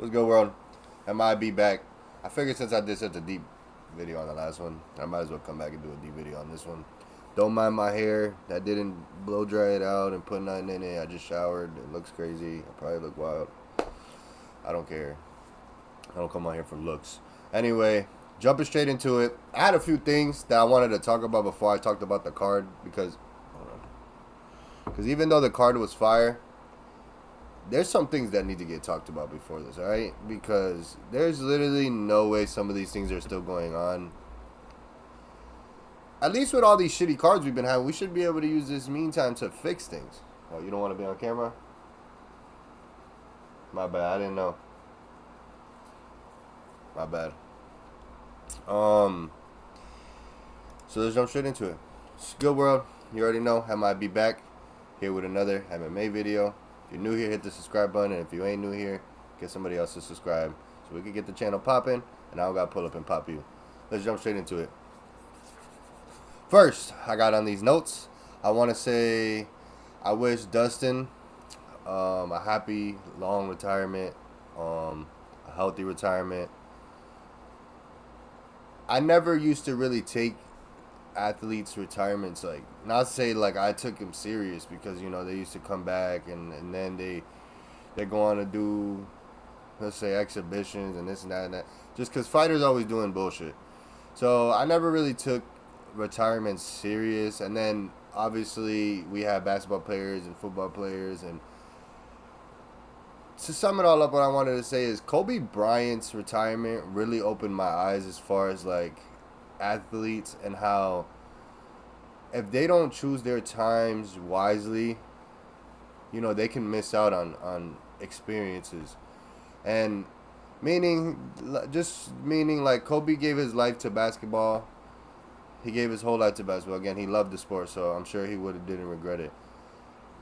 What's good, world? I might be back. I figured since I did such a deep video on the last one, I might as well come back and do a deep video on this one. Don't mind my hair. I didn't blow dry it out and put nothing in it. I just showered. It looks crazy. I probably look wild. I don't care. I don't come out here for looks. Anyway, jumping straight into it. I had a few things that I wanted to talk about before I talked about the card because even though the card was fire, there's some things that need to get talked about before this, alright? Because there's literally no way some of these things are still going on. At least with all these shitty cards we've been having, we should be able to use this meantime to fix things. Oh, you don't want to be on camera? My bad, I didn't know. My bad. So let's jump straight into it. It's good, world. You already know, I might be back here with another MMA video. If you're new here, hit the subscribe button, and if you ain't new here, get somebody else to subscribe so we can get the channel popping, and I don't got to pull up and pop you. Let's jump straight into it. First, I got on these notes. I want to say I wish Dustin a happy, long retirement, a healthy retirement. I never used to really take athletes' retirements, like, not to say like I took them serious, because you know they used to come back and then they go on to do, let's say, exhibitions and this and that, just because fighters always doing bullshit. So I never really took retirement serious. And then obviously we have basketball players and football players, and to sum it all up, what I wanted to say is Kobe Bryant's retirement really opened my eyes as far as like athletes and how if they don't choose their times wisely, you know, they can miss out on experiences. And meaning like Kobe gave his life to basketball. He gave his whole life to basketball. Again, he loved the sport, so I'm sure he didn't regret it.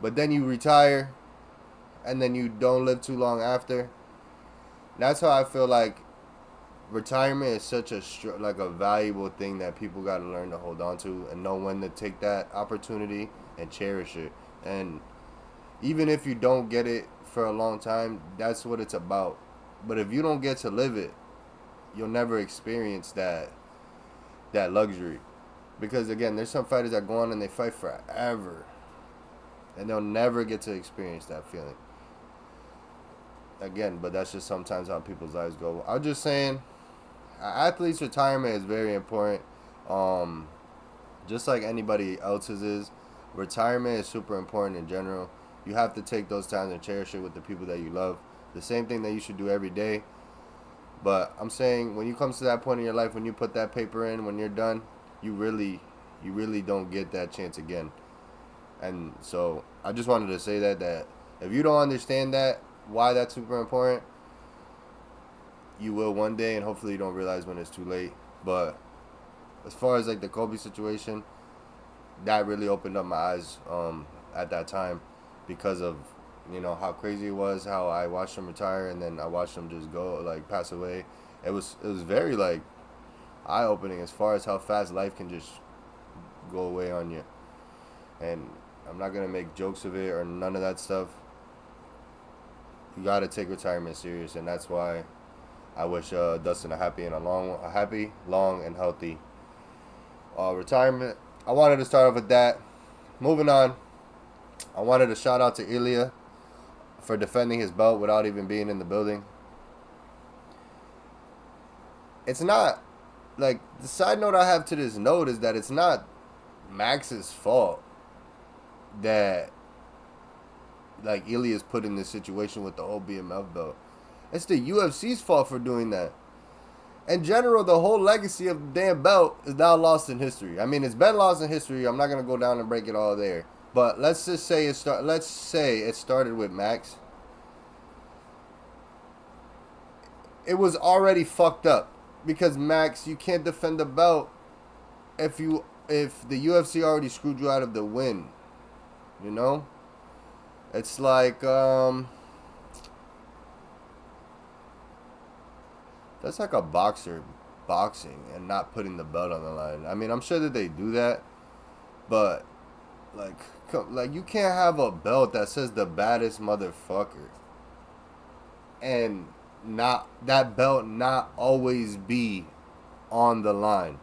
But then you retire, and then you don't live too long after. That's how I feel like retirement is such a valuable thing that people got to learn to hold on to and know when to take that opportunity and cherish it. And even if you don't get it for a long time, that's what it's about. But if you don't get to live it, you'll never experience that luxury. Because again, there's some fighters that go on and they fight forever, and they'll never get to experience that feeling again. But that's just sometimes how people's lives go. I'm just saying, athletes' retirement is very important. Just like anybody else's is, retirement is super important in general. You have to take those times and cherish it with the people that you love. The same thing that you should do every day. But I'm saying, when you come to that point in your life, when you put that paper in, when you're done, you really don't get that chance again. And so I just wanted to say that if you don't understand that, why that's super important, you will one day, and hopefully you don't realize when it's too late. But as far as like the Kobe situation, that really opened up my eyes at that time, because of, you know, how crazy it was, how I watched him retire, and then I watched him just go, like, pass away. It was very like eye-opening as far as how fast life can just go away on you. And I'm not gonna make jokes of it or none of that stuff. You gotta take retirement serious, and that's why I wish Dustin a happy, long, and healthy retirement. I wanted to start off with that. Moving on, I wanted to shout out to Ilia for defending his belt without even being in the building. It's not, like, the side note I have to this note is that it's not Max's fault that, like, Ilia's put in this situation with the whole BMF belt. It's the UFC's fault for doing that. In general, the whole legacy of the damn belt is now lost in history. I mean, it's been lost in history. I'm not going to go down and break it all there. But let's just say it started with Max. It was already fucked up, because Max, you can't defend the belt if the UFC already screwed you out of the win. You know? It's like that's like a boxer boxing and not putting the belt on the line. I mean, I'm sure that they do that, but like you can't have a belt that says the baddest motherfucker and that belt not always be on the line.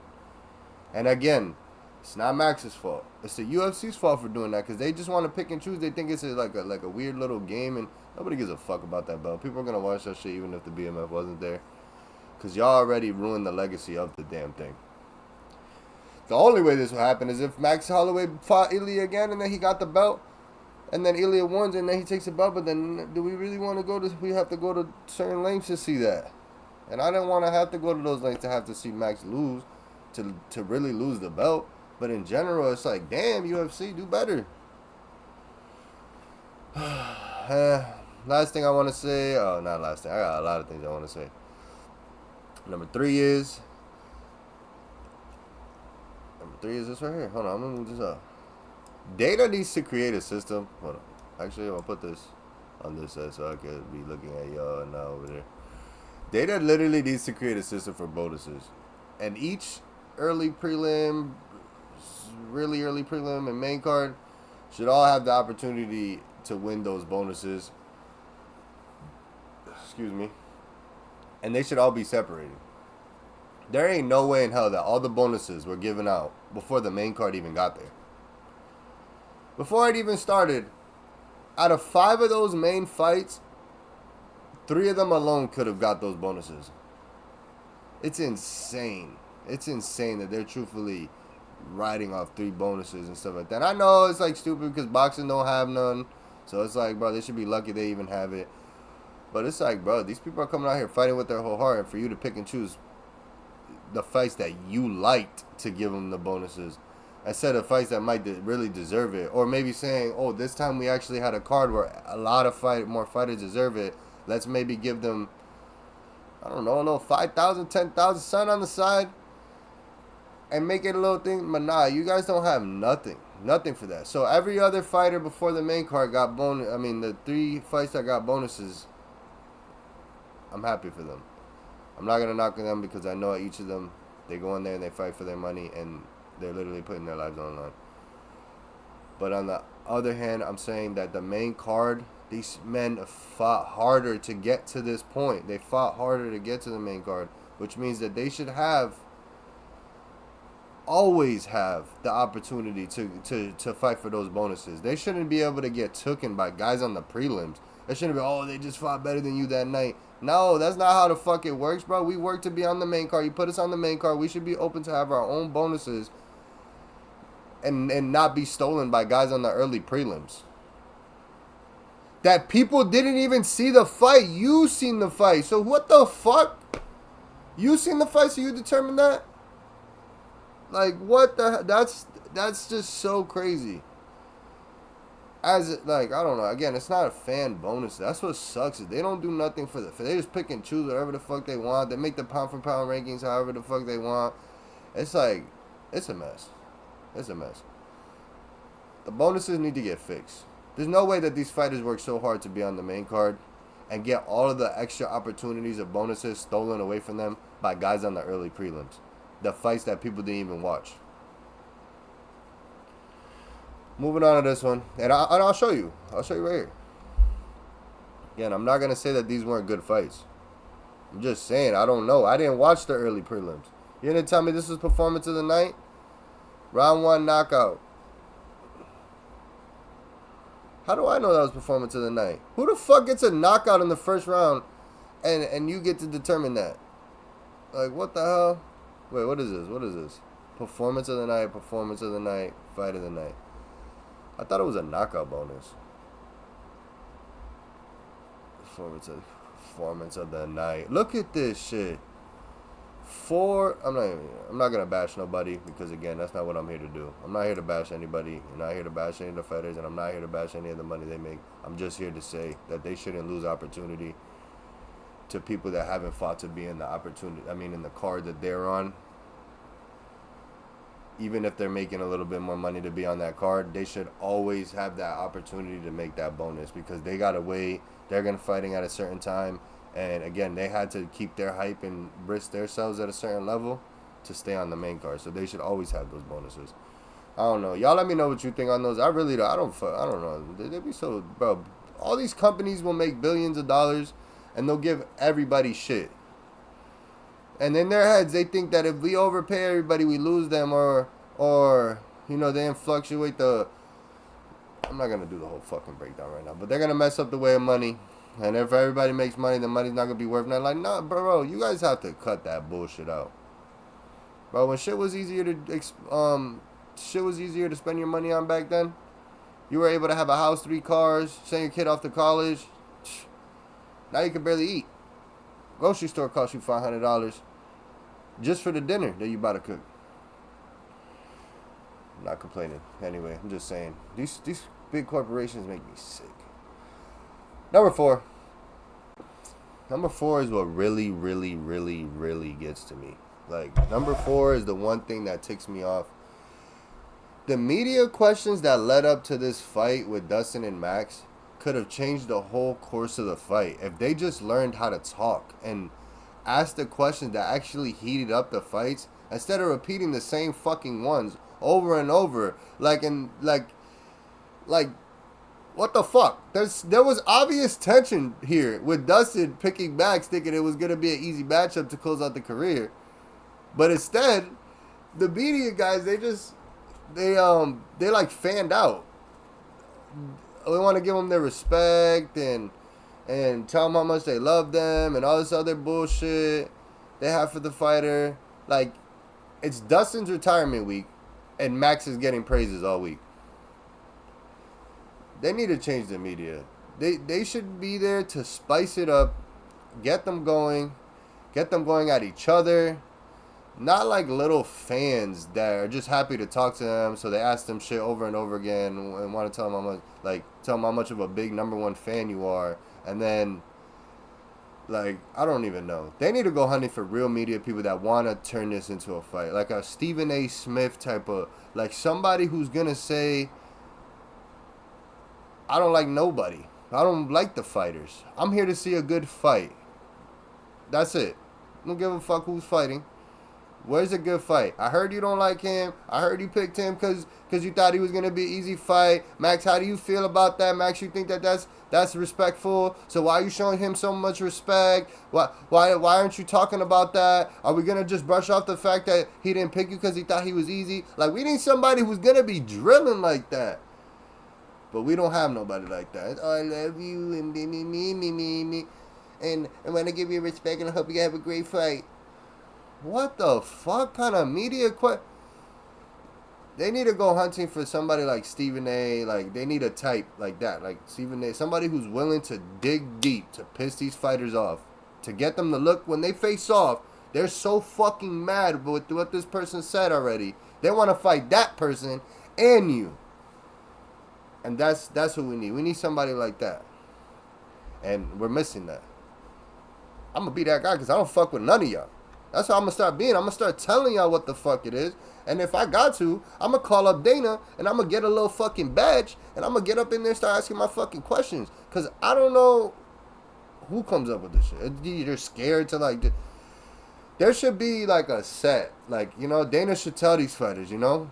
And again, it's not Max's fault. It's the UFC's fault for doing that because they just want to pick and choose. They think it's like a weird little game, and nobody gives a fuck about that belt. People are gonna watch that shit even if the BMF wasn't there, because y'all already ruined the legacy of the damn thing. The only way this will happen is if Max Holloway fought Ilia again and then he got the belt, and then Ilia wins and then he takes the belt. But then, do we really want to go to? We have to go to certain lengths to see that, and I didn't want to have to go to those lengths to have to see Max lose, to really lose the belt. But in general, it's like, damn, UFC, do better. Last thing I want to say. Oh, not last thing. I got a lot of things I want to say. Number three is this right here. Hold on, I'm going to move this up. Data needs to create a system. Hold on. Actually, I'm going to put this on this side so I could be looking at y'all now over there. Data literally needs to create a system for bonuses. And each early prelim, really early prelim, and main card should all have the opportunity to win those bonuses. Excuse me. And they should all be separated. There ain't no way in hell that all the bonuses were given out before the main card even got there. Before it even started, out of 5 of those main fights, 3 of them alone could have got those bonuses. It's insane. It's insane that they're truthfully writing off 3 bonuses and stuff like that. And I know it's like stupid because boxing don't have none. So it's like, bro, they should be lucky they even have it. But it's like, bro, these people are coming out here fighting with their whole heart, and for you to pick and choose the fights that you liked to give them the bonuses instead of fights that might really deserve it. Or maybe saying, oh, this time we actually had a card where a lot of more fighters deserve it. Let's maybe give them, I don't know, 5,000, 10,000, something on the side and make it a little thing. But nah, you guys don't have nothing. Nothing for that. So every other fighter before the main card got bonus. I mean, the 3 fights that got bonuses, I'm happy for them. I'm not going to knock them because I know each of them, they go in there and they fight for their money and they're literally putting their lives on the line. But on the other hand, I'm saying that the main card, these men fought harder to get to this point. They fought harder to get to the main card, which means that they should always have the opportunity to fight for those bonuses. They shouldn't be able to get taken by guys on the prelims. It shouldn't be, oh, they just fought better than you that night. No, that's not how the fuck it works, bro. We work to be on the main card. You put us on the main card. We should be open to have our own bonuses and not be stolen by guys on the early prelims. That people didn't even see the fight. You seen the fight. So what the fuck? You seen the fight, so you determined that? Like, what the... That's just so crazy. Like, I don't know. Again, it's not a fan bonus. That's what sucks. Is they don't do nothing for they just pick and choose whatever the fuck they want. They make the pound for pound rankings however the fuck they want. It's like, it's a mess. It's a mess. The bonuses need to get fixed. There's no way that these fighters work so hard to be on the main card and get all of the extra opportunities of bonuses stolen away from them by guys on the early prelims. The fights that people didn't even watch. Moving on to this one. And I'll show you. I'll show you right here. Again, I'm not going to say that these weren't good fights. I'm just saying, I don't know. I didn't watch the early prelims. You didn't tell me this was performance of the night? Round 1 knockout. How do I know that was performance of the night? Who the fuck gets a knockout in the first round and you get to determine that? Like, what the hell? Wait, what is this? What is this? Performance of the night, performance of the night, fight of the night. I thought it was a knockout bonus. Performance of the night. Look at this shit. I'm not gonna bash nobody because again, that's not what I'm here to do. I'm not here to bash anybody. I'm not here to bash any of the fighters, and I'm not here to bash any of the money they make. I'm just here to say that they shouldn't lose opportunity to people that haven't fought to be in the opportunity. I mean, in the card that they're on. Even if they're making a little bit more money to be on that card, they should always have that opportunity to make that bonus because they gotta wait. They're gonna fighting at a certain time. And again, they had to keep their hype and brisk themselves at a certain level to stay on the main card. So they should always have those bonuses. I don't know. Y'all let me know what you think on those. I don't know. They be so, bro. All these companies will make billions of dollars and they'll give everybody shit. And in their heads, they think that if we overpay everybody, we lose them, or you know, they fluctuate the. I'm not gonna do the whole fucking breakdown right now, but they're gonna mess up the way of money. And if everybody makes money, the money's not gonna be worth nothing. Like, nah, bro, you guys have to cut that bullshit out, bro. When shit was easier to spend your money on back then, you were able to have a house, 3 cars, send your kid off to college. Now you can barely eat. Grocery store costs you $500 just for the dinner that you about to cook. I'm not complaining. Anyway, I'm just saying these big corporations make me sick. Number 4 is what really, really, really, really gets to me. Like, number 4 is the one thing that ticks me off. The media questions that led up to this fight with Dustin and Max could have changed the whole course of the fight if they just learned how to talk and ask the questions that actually heated up the fights instead of repeating the same fucking ones over and over. Like what the fuck? There was obvious tension here with Dustin picking Max, thinking it was gonna be an easy matchup to close out the career, but instead, the media guys they like fanned out. We want to give them their respect and tell them how much they love them and all this other bullshit they have for the fighter. Like, it's Dustin's retirement week, and Max is getting praises all week. They need to change the media. They should be there to spice it up, get them going at each other. Not like little fans that are just happy to talk to them, so they ask them shit over and over again and want to tell them how much of a big #1 fan you are, and then, like, I don't even know. They need to go hunting for real media people that want to turn this into a fight, like a Stephen A. Smith type of, like, somebody who's gonna say, I don't like nobody. I don't like the fighters. I'm here to see a good fight. That's it. I don't give a fuck who's fighting. Where's a good fight? I heard you don't like him. I heard you picked him because you thought he was going to be an easy fight. Max, how do you feel about that? Max, you think that's respectful? So why are you showing him so much respect? Why aren't you talking about that? Are we going to just brush off the fact that he didn't pick you because he thought he was easy? Like, we need somebody who's going to be drilling like that. But we don't have nobody like that. Oh, I love you and I want to give you respect and I hope you have a great fight. What the fuck kind of media They need to go hunting for somebody like Stephen A. Like, they need a type like that. Like Stephen A. Somebody who's willing to dig deep to piss these fighters off. To get them to look, when they face off, they're so fucking mad with what this person said already. They want to fight that person and you. And that's who we need. We need somebody like that. And we're missing that. I'm going to be that guy because I don't fuck with none of y'all. That's how I'm going to start being. I'm going to start telling y'all what the fuck it is. And if I got to, I'm going to call up Dana and I'm going to get a little fucking badge and I'm going to get up in there and start asking my fucking questions. Because I don't know who comes up with this shit. They're scared to, like, there should be like a set. Like, you know, Dana should tell these fighters, you know.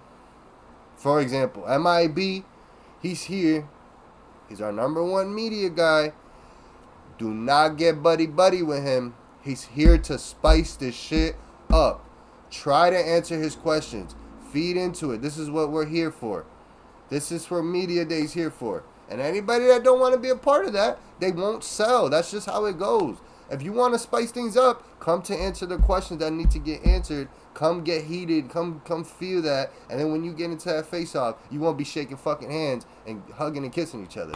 For example, MIB, he's here. He's our #1 media guy. Do not get buddy-buddy with him. He's here to spice this shit up. Try to answer his questions. Feed into it. This is what we're here for. This is for Media Days here for. And anybody that don't want to be a part of that, they won't sell. That's just how it goes. If you want to spice things up, come to answer the questions that need to get answered. Come get heated. Come feel that. And then when you get into that face-off, you won't be shaking fucking hands and hugging and kissing each other.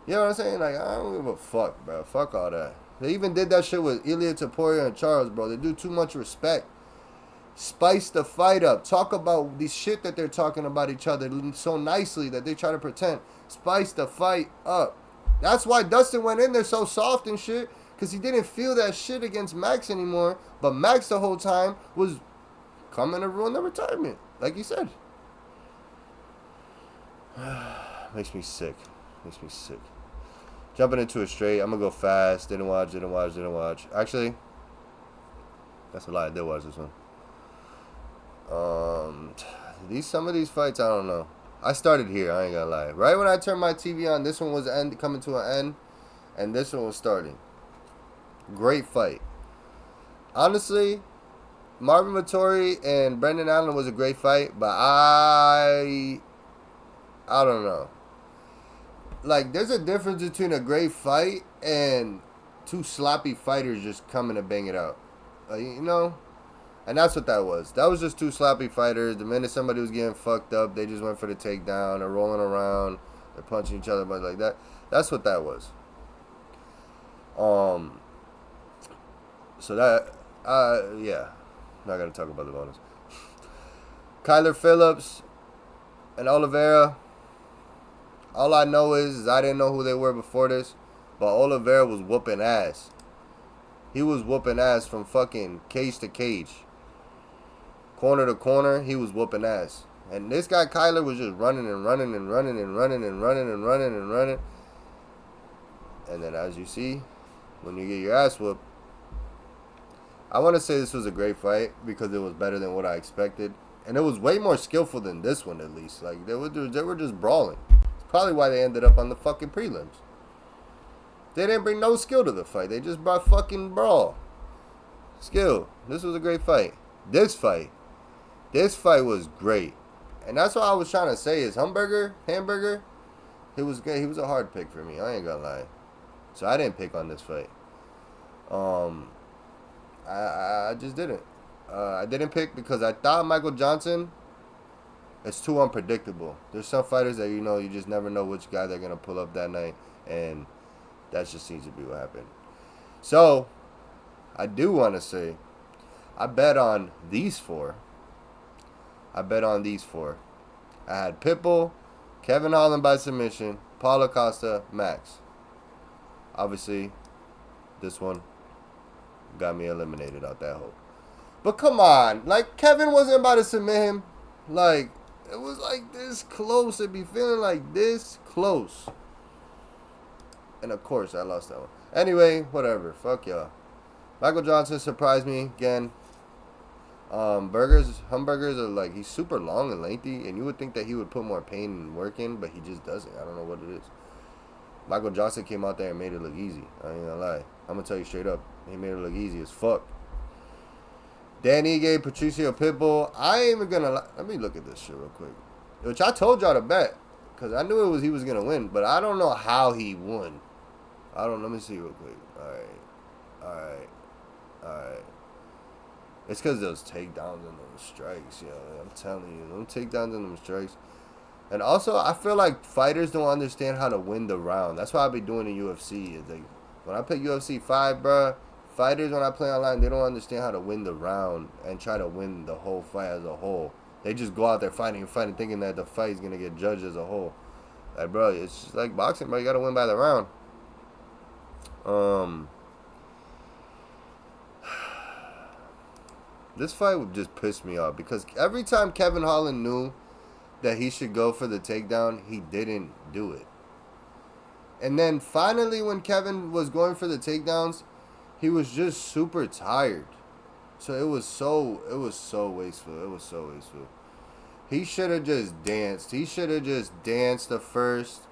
You know what I'm saying? Like, I don't give a fuck, bro. Fuck all that. They even did that shit with Ilia, Poirier, and Charles, bro. They do too much respect. Spice the fight up. Talk about the shit that they're talking about each other so nicely that they try to pretend. Spice the fight up. That's why Dustin went in there so soft and shit, because he didn't feel that shit against Max anymore. But Max the whole time was coming to ruin the retirement, like he said. Makes me sick. Makes me sick. Jumping into it straight. I'm going to go fast. Didn't watch. Actually, that's a lie. I did watch this one. Some of these fights, I don't know. I started here. I ain't going to lie. Right when I turned my TV on, this one was coming to an end. And this one was starting. Great fight. Honestly, Marvin Vettori and Brendan Allen was a great fight, but I don't know. Like, there's a difference between a great fight and two sloppy fighters just coming to bang it out. You know? And that's what that was. That was just two sloppy fighters. The minute somebody was getting fucked up, they just went for the takedown. They're rolling around. They're punching each other, but like that. That's what that was. So that, yeah. Not going to talk about the bonus. Kyler Phillips and Oliveira. All I know is I didn't know who they were before this, but Oliveira was whooping ass. He was whooping ass from fucking cage to cage. Corner to corner, he was whooping ass. And this guy Kyler was just running and running and running and running and running and running and running. And then as you see, when you get your ass whooped, I want to say this was a great fight because it was better than what I expected. And it was way more skillful than this one, at least. Like, they were just brawling. It's probably why they ended up on the fucking prelims. They didn't bring no skill to the fight. They just brought fucking brawl. Skill. This was a great fight. This fight was great. And that's what I was trying to say is hamburger, it was good. He was a hard pick for me. I ain't gonna lie. So I didn't pick on this fight. I just didn't. I didn't pick because I thought Michael Johnson is too unpredictable. There's some fighters that, you just never know which guy they're going to pull up that night. And that just seems to be what happened. So, I do want to say, I bet on these four. I had Pitbull, Kevin Holland by submission, Paulo Costa, Max. Obviously, this one got me eliminated out that hole. But come on, like, Kevin wasn't about to submit him. Like, it was like this close. It'd be feeling like this close. And of course, I lost that one. Anyway, whatever. Fuck y'all. Michael Johnson surprised me again. Hamburgers are like, he's super long and lengthy, and you would think that he would put more pain and work in, but he just doesn't. I don't know what it is. Michael Johnson came out there and made it look easy. I ain't gonna lie. I'm gonna tell you straight up. He made it look easy as fuck. Dan Ige, Patricio Pitbull. I ain't even gonna lie. Let me look at this shit real quick. Which I told y'all to bet. Because I knew he was gonna win. But I don't know how he won. Let me see real quick. Alright. It's because those takedowns and those strikes, I'm telling you. Those takedowns and those strikes. And also, I feel like fighters don't understand how to win the round. That's what I be doing in UFC. It's like, when I play UFC 5, bruh, fighters, when I play online, they don't understand how to win the round and try to win the whole fight as a whole. They just go out there fighting, thinking that the fight is going to get judged as a whole. Like, bro, it's just like boxing, bro. You got to win by the round. This fight would just piss me off because every time Kevin Holland knew that he should go for the takedown, he didn't do it. And then finally, when Kevin was going for the takedowns, he was just super tired. So it was so wasteful. He should have just danced. He should have just danced the first.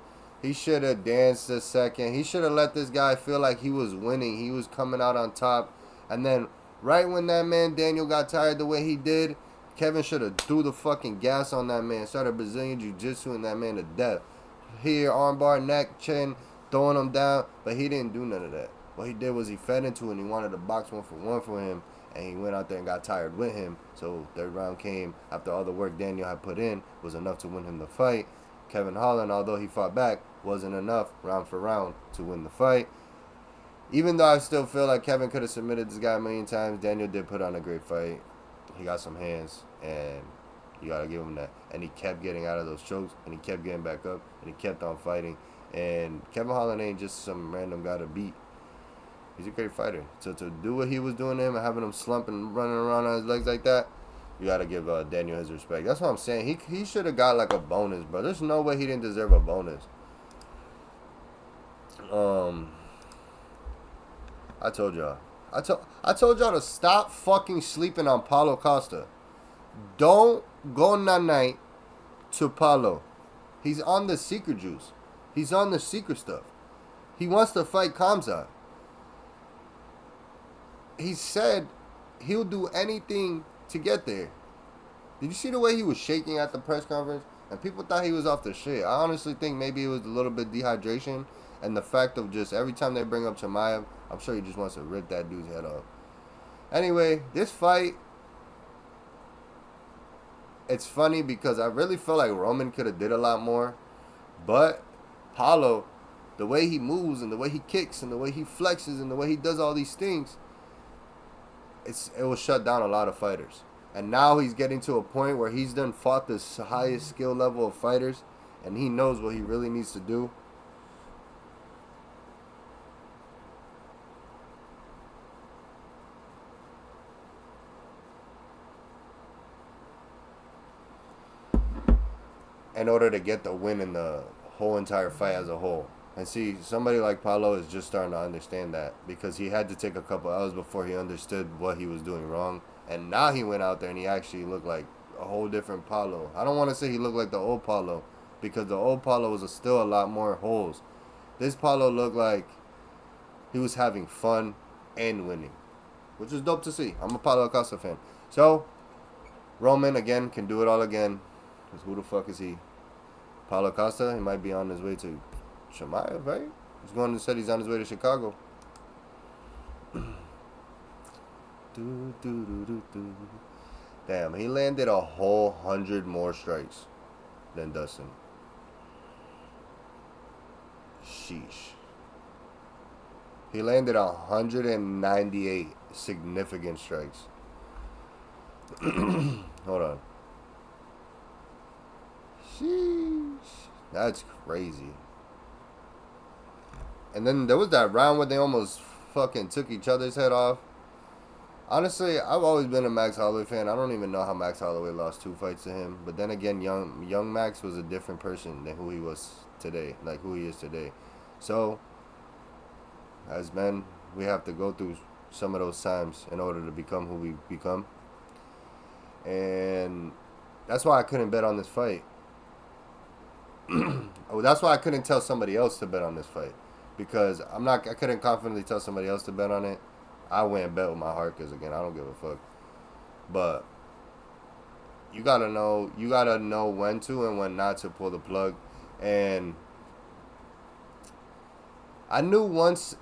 He should have danced the second. He should have let this guy feel like he was winning. He was coming out on top. And then right when that man Daniel got tired the way he did, Kevin should have threw the fucking gas on that man. Started Brazilian Jiu-Jitsu and that man to death. Here, armbar, neck, chin, throwing him down. But he didn't do none of that. What he did was he fed into it and he wanted to box 1-for-1 for him. And he went out there and got tired with him. So third round came after all the work Daniel had put in was enough to win him the fight. Kevin Holland, although he fought back, wasn't enough round for round to win the fight. Even though I still feel like Kevin could have submitted this guy a million times, Daniel did put on a great fight. He got some hands, and you got to give him that. And he kept getting out of those chokes, and he kept getting back up, and he kept on fighting. And Kevin Holland ain't just some random guy to beat. He's a great fighter. So to do what he was doing to him and having him slump and running around on his legs like that, you got to give Daniel his respect. That's what I'm saying. He should have got like a bonus, bro. There's no way he didn't deserve a bonus. I told y'all. I told y'all to stop fucking sleeping on Paulo Costa. Don't go night to Paulo. He's on the secret juice. He's on the secret stuff. He wants to fight Kamzat. he said he'll do anything to get there. Did you see the way he was shaking at the press conference? And people thought he was off the shit. I honestly think maybe it was a little bit dehydration and the fact of just every time they bring up Chimaev, I'm sure he just wants to rip that dude's head off. Anyway, this fight, it's funny because I really feel like Roman could have did a lot more. But Paulo, the way he moves and the way he kicks and the way he flexes and the way he does all these things, it will shut down a lot of fighters. And now he's getting to a point where he's done fought the highest skill level of fighters, and he knows what he really needs to do. In order to get the win in the whole entire fight as a whole. And see, somebody like Paulo is just starting to understand that because he had to take a couple hours before he understood what he was doing wrong. And now he went out there and he actually looked like a whole different Paulo. I don't want to say he looked like the old Paulo because the old Paulo was still a lot more holes. This Paulo looked like he was having fun and winning, which is dope to see. I'm a Paulo Acosta fan. So, Roman, again, can do it all again. Because who the fuck is he? Paulo Acosta, he might be on his way to Chimaev, right? Said he's on his way to Chicago. Damn, he landed a whole 100 more strikes than Dustin. Sheesh. He landed 198 significant strikes. Hold on. Sheesh. That's crazy. And then there was that round where they almost fucking took each other's head off. Honestly, I've always been a Max Holloway fan. I don't even know how Max Holloway lost 2 fights to him. But then again, young Max was a different person than who he was today. Like who he is today. So, as men, we have to go through some of those times in order to become who we become. And that's why I couldn't bet on this fight. That's why I couldn't tell somebody else to bet on this fight. Because I couldn't confidently tell somebody else to bet on it. I went and bet with my heart because, again, I don't give a fuck. But you gotta know when to and when not to pull the plug. And I knew once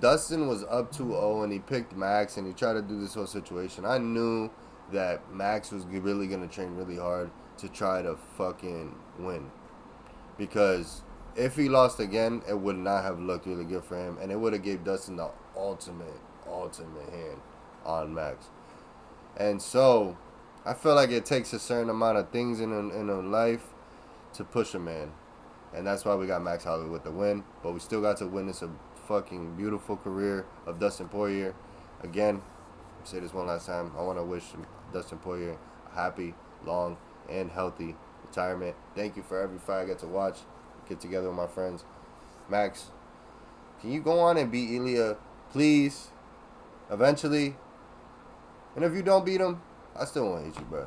Dustin was up 2-0 and he picked Max and he tried to do this whole situation, I knew that Max was really gonna train really hard to try to fucking win. Because if he lost again, it would not have looked really good for him, and it would have gave Dustin the ultimate hand on Max. And so, I feel like it takes a certain amount of things in a life to push a man. And that's why we got Max Holloway with the win. But we still got to witness a fucking beautiful career of Dustin Poirier. Again, I'll say this one last time. I want to wish Dustin Poirier a happy, long, and healthy retirement. Thank you for every fight I get to watch, get together with my friends. Max, can you go on and beat Ilia, please? Eventually. And if you don't beat him, I still won't hate you, bro.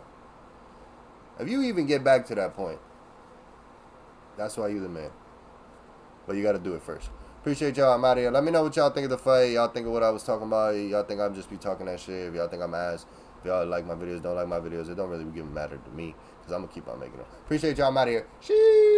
If you even get back to that point, that's why you the man. But you got to do it first. Appreciate y'all. I'm out of here. Let me know what y'all think of the fight. Y'all think of what I was talking about. Y'all think I'm just be talking that shit. If y'all think I'm ass. If y'all like my videos, don't like my videos. It don't really even matter to me. Because I'm going to keep on making them. Appreciate y'all. I'm out of here. Sheesh.